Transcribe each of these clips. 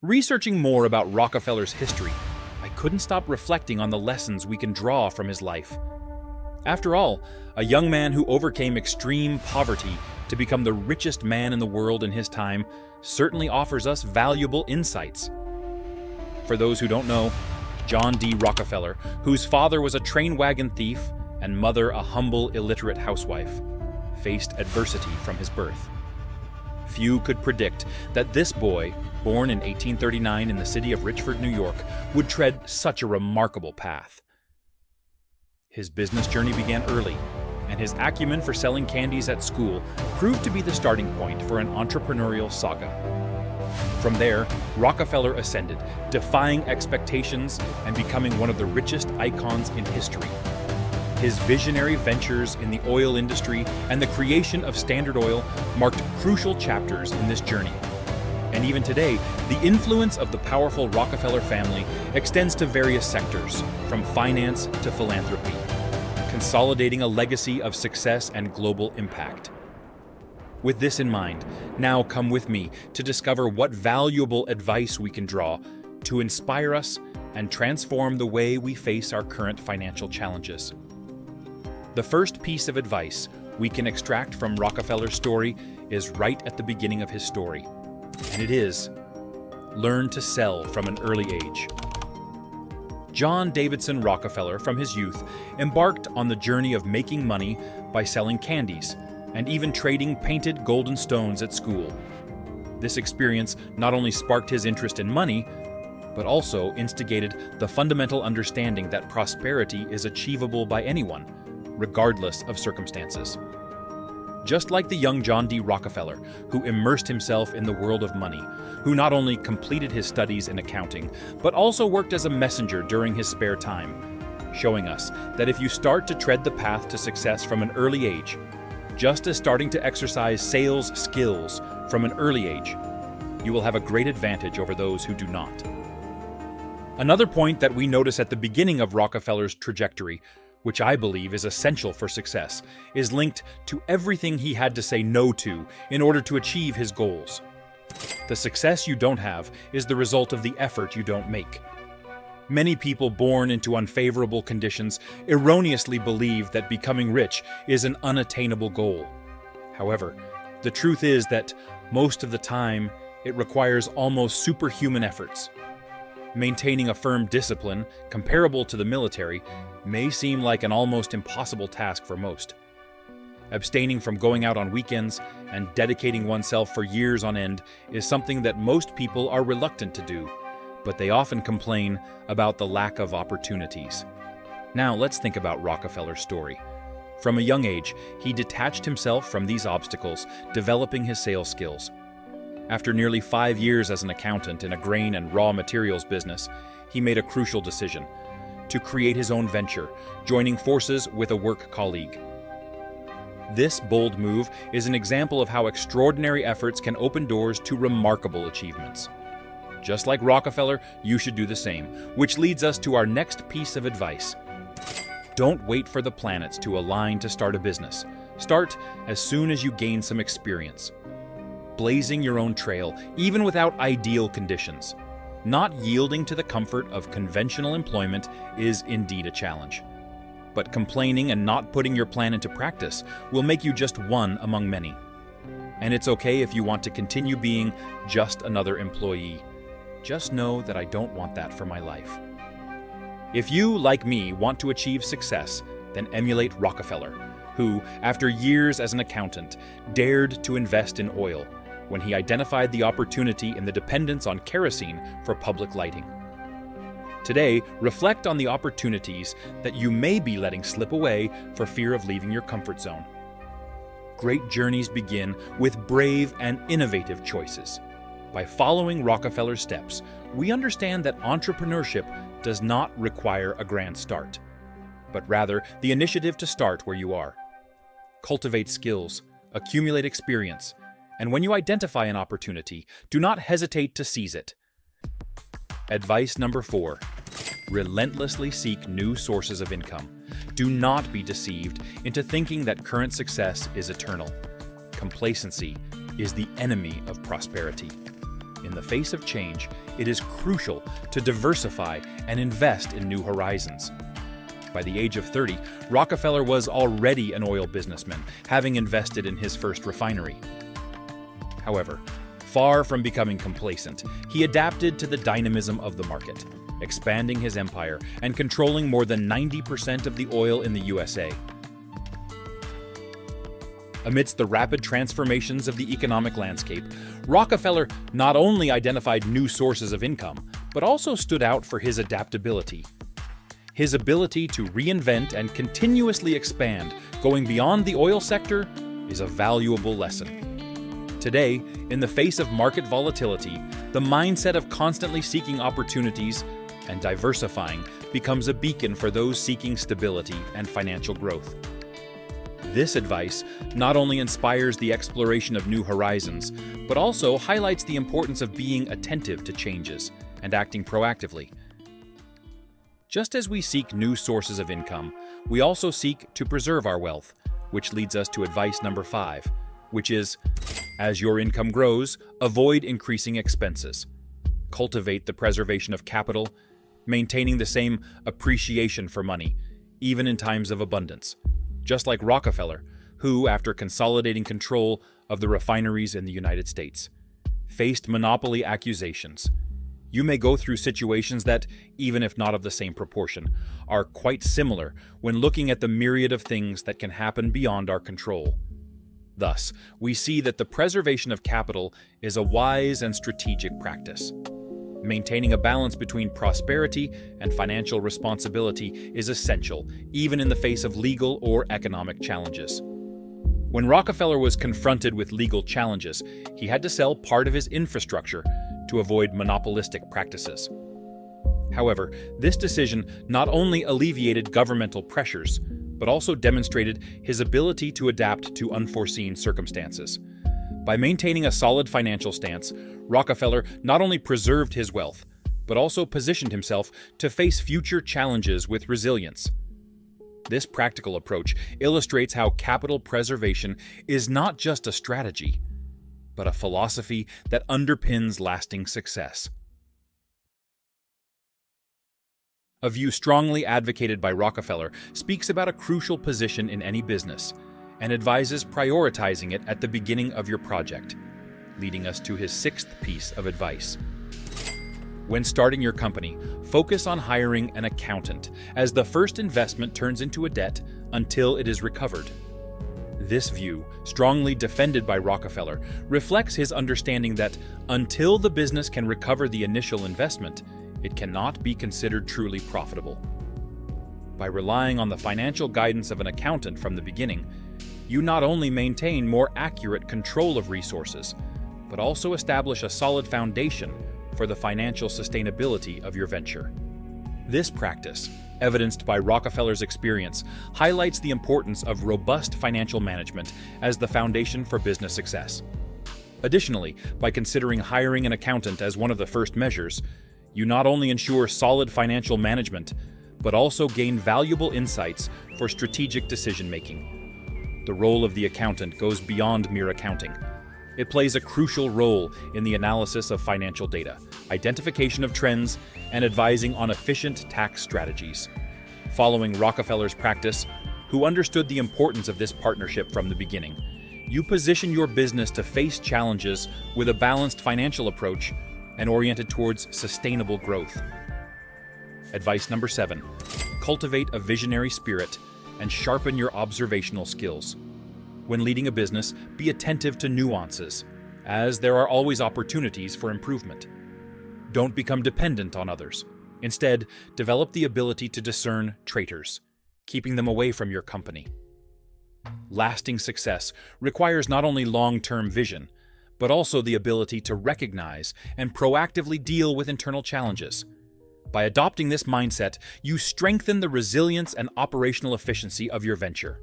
Researching more about Rockefeller's history, I couldn't stop reflecting on the lessons we can draw from his life. After all, a young man who overcame extreme poverty to become the richest man in the world in his time certainly offers us valuable insights. For those who don't know, John D. Rockefeller, whose father was a train wagon thief and mother a humble, illiterate housewife, faced adversity from his birth. Few could predict that this boy, born in 1839 in the city of Richford, New York, would tread such a remarkable path. His business journey began early, and his acumen for selling candies at school proved to be the starting point for an entrepreneurial saga. From there, Rockefeller ascended, defying expectations and becoming one of the richest icons in history. His visionary ventures in the oil industry and the creation of Standard Oil marked crucial chapters in this journey. And even today, the influence of the powerful Rockefeller family extends to various sectors, from finance to philanthropy, consolidating a legacy of success and global impact. With this in mind, now come with me to discover what valuable advice we can draw to inspire us and transform the way we face our current financial challenges. The first piece of advice we can extract from Rockefeller's story is right at the beginning of his story, and it is, learn to sell from an early age. John Davidson Rockefeller, from his youth, embarked on the journey of making money by selling candies and even trading painted golden stones at school. This experience not only sparked his interest in money, but also instigated the fundamental understanding that prosperity is achievable by anyone, regardless of circumstances. Just like the young John D. Rockefeller, who immersed himself in the world of money, who not only completed his studies in accounting, but also worked as a messenger during his spare time, showing us that if you start to tread the path to success from an early age, just as starting to exercise sales skills from an early age, you will have a great advantage over those who do not. Another point that we notice at the beginning of Rockefeller's trajectory, which I believe is essential for success, is linked to everything he had to say no to in order to achieve his goals. The success you don't have is the result of the effort you don't make. Many people born into unfavorable conditions erroneously believe that becoming rich is an unattainable goal. However, the truth is that most of the time, it requires almost superhuman efforts. Maintaining a firm discipline, comparable to the military, may seem like an almost impossible task for most. Abstaining from going out on weekends and dedicating oneself for years on end is something that most people are reluctant to do, but they often complain about the lack of opportunities. Now let's think about Rockefeller's story. From a young age, he detached himself from these obstacles, developing his sales skills. After nearly 5 years as an accountant in a grain and raw materials business, he made a crucial decision: to create his own venture, joining forces with a work colleague. This bold move is an example of how extraordinary efforts can open doors to remarkable achievements. Just like Rockefeller, you should do the same, which leads us to our next piece of advice. Don't wait for the planets to align to start a business. Start as soon as you gain some experience. Blazing your own trail, even without ideal conditions. Not yielding to the comfort of conventional employment is indeed a challenge. But complaining and not putting your plan into practice will make you just one among many. And it's okay if you want to continue being just another employee. Just know that I don't want that for my life. If you, like me, want to achieve success, then emulate Rockefeller, who, after years as an accountant, dared to invest in oil when he identified the opportunity in the dependence on kerosene for public lighting. Today, reflect on the opportunities that you may be letting slip away for fear of leaving your comfort zone. Great journeys begin with brave and innovative choices. By following Rockefeller's steps, we understand that entrepreneurship does not require a grand start, but rather the initiative to start where you are. Cultivate skills, accumulate experience, and when you identify an opportunity, do not hesitate to seize it. Advice number 4. Relentlessly seek new sources of income. Do not be deceived into thinking that current success is eternal. Complacency is the enemy of prosperity. In the face of change, it is crucial to diversify and invest in new horizons. By the age of 30, Rockefeller was already an oil businessman, having invested in his first refinery. However, far from becoming complacent, he adapted to the dynamism of the market, expanding his empire and controlling more than 90% of the oil in the USA. Amidst the rapid transformations of the economic landscape, Rockefeller not only identified new sources of income, but also stood out for his adaptability. His ability to reinvent and continuously expand, going beyond the oil sector, is a valuable lesson. Today, in the face of market volatility, the mindset of constantly seeking opportunities and diversifying becomes a beacon for those seeking stability and financial growth. This advice not only inspires the exploration of new horizons, but also highlights the importance of being attentive to changes and acting proactively. Just as we seek new sources of income, we also seek to preserve our wealth, which leads us to advice number 5, which is, as your income grows, avoid increasing expenses. Cultivate the preservation of capital, maintaining the same appreciation for money, even in times of abundance. Just like Rockefeller, who, after consolidating control of the refineries in the United States, faced monopoly accusations. You may go through situations that, even if not of the same proportion, are quite similar when looking at the myriad of things that can happen beyond our control. Thus, we see that the preservation of capital is a wise and strategic practice. Maintaining a balance between prosperity and financial responsibility is essential, even in the face of legal or economic challenges. When Rockefeller was confronted with legal challenges, he had to sell part of his infrastructure to avoid monopolistic practices. However, this decision not only alleviated governmental pressures, but also demonstrated his ability to adapt to unforeseen circumstances. By maintaining a solid financial stance, Rockefeller not only preserved his wealth, but also positioned himself to face future challenges with resilience. This practical approach illustrates how capital preservation is not just a strategy, but a philosophy that underpins lasting success. A view strongly advocated by Rockefeller speaks about a crucial position in any business and advises prioritizing it at the beginning of your project, leading us to his 6th piece of advice. When starting your company, focus on hiring an accountant, as the first investment turns into a debt until it is recovered. This view, strongly defended by Rockefeller, reflects his understanding that until the business can recover the initial investment, it cannot be considered truly profitable. By relying on the financial guidance of an accountant from the beginning, you not only maintain more accurate control of resources, but also establish a solid foundation for the financial sustainability of your venture. This practice, evidenced by Rockefeller's experience, highlights the importance of robust financial management as the foundation for business success. Additionally, by considering hiring an accountant as one of the first measures, you not only ensure solid financial management, but also gain valuable insights for strategic decision-making. The role of the accountant goes beyond mere accounting. It plays a crucial role in the analysis of financial data, identification of trends, and advising on efficient tax strategies. Following Rockefeller's practice, who understood the importance of this partnership from the beginning, you position your business to face challenges with a balanced financial approach and oriented towards sustainable growth. Advice number 7, cultivate a visionary spirit and sharpen your observational skills. When leading a business, be attentive to nuances, as there are always opportunities for improvement. Don't become dependent on others. Instead, develop the ability to discern traitors, keeping them away from your company. Lasting success requires not only long-term vision, but also the ability to recognize and proactively deal with internal challenges. By adopting this mindset, you strengthen the resilience and operational efficiency of your venture.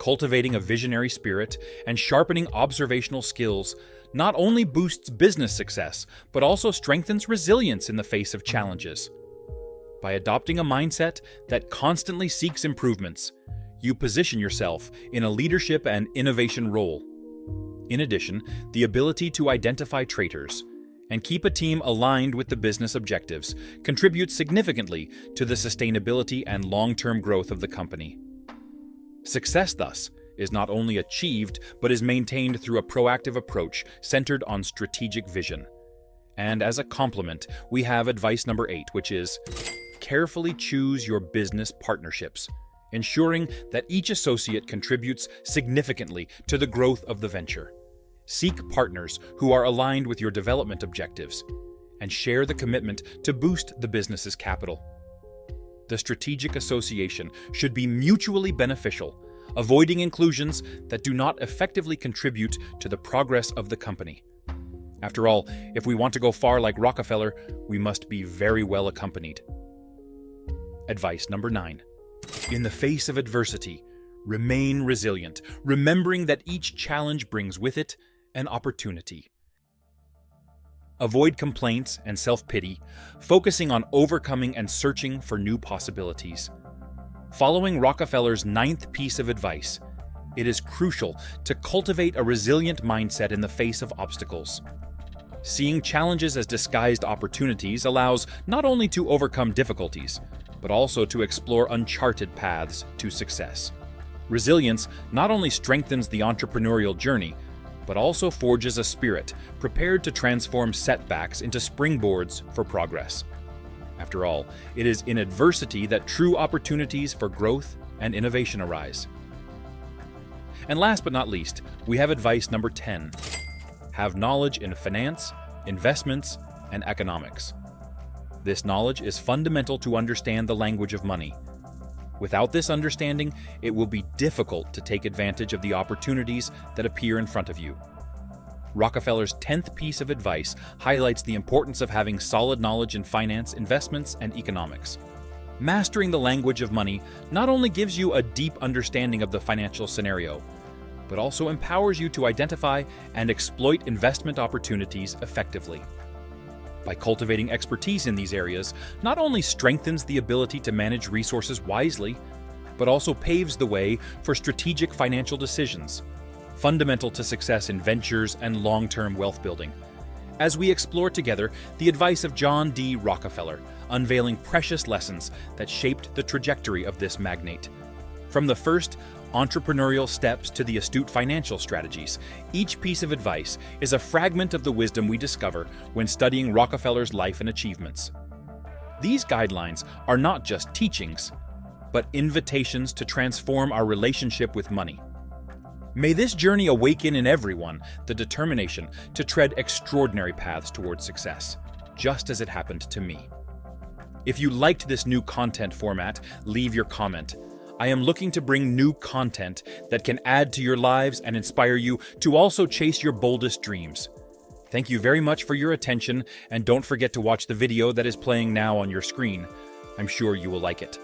Cultivating a visionary spirit and sharpening observational skills not only boosts business success, but also strengthens resilience in the face of challenges. By adopting a mindset that constantly seeks improvements, you position yourself in a leadership and innovation role. In addition, the ability to identify traitors and keep a team aligned with the business objectives contributes significantly to the sustainability and long-term growth of the company. Success, thus, is not only achieved but is maintained through a proactive approach centered on strategic vision. And as a complement, we have advice number 8, which is carefully choose your business partnerships, ensuring that each associate contributes significantly to the growth of the venture. Seek partners who are aligned with your development objectives and share the commitment to boost the business's capital. The strategic association should be mutually beneficial, avoiding inclusions that do not effectively contribute to the progress of the company. After all, if we want to go far like Rockefeller, we must be very well accompanied. Advice number 9. In the face of adversity, remain resilient, remembering that each challenge brings with it an opportunity. Avoid complaints and self-pity, focusing on overcoming and searching for new possibilities. Following Rockefeller's 9th piece of advice, it is crucial to cultivate a resilient mindset in the face of obstacles. Seeing challenges as disguised opportunities allows not only to overcome difficulties, but also to explore uncharted paths to success. Resilience not only strengthens the entrepreneurial journey, but also forges a spirit prepared to transform setbacks into springboards for progress. After all, it is in adversity that true opportunities for growth and innovation arise. And last but not least, we have advice number 10. Have knowledge in finance, investments, and economics. This knowledge is fundamental to understand the language of money. Without this understanding, it will be difficult to take advantage of the opportunities that appear in front of you. Rockefeller's 10th piece of advice highlights the importance of having solid knowledge in finance, investments, and economics. Mastering the language of money not only gives you a deep understanding of the financial scenario, but also empowers you to identify and exploit investment opportunities effectively. By cultivating expertise in these areas, not only strengthens the ability to manage resources wisely, but also paves the way for strategic financial decisions, fundamental to success in ventures and long-term wealth building. As we explore together the advice of John D. Rockefeller, unveiling precious lessons that shaped the trajectory of this magnate. From the first entrepreneurial steps to the astute financial strategies, each piece of advice is a fragment of the wisdom we discover when studying Rockefeller's life and achievements. These guidelines are not just teachings, but invitations to transform our relationship with money. May this journey awaken in everyone the determination to tread extraordinary paths towards success, just as it happened to me. If you liked this new content format, leave your comment. I am looking to bring new content that can add to your lives and inspire you to also chase your boldest dreams. Thank you very much for your attention, and don't forget to watch the video that is playing now on your screen. I'm sure you will like it.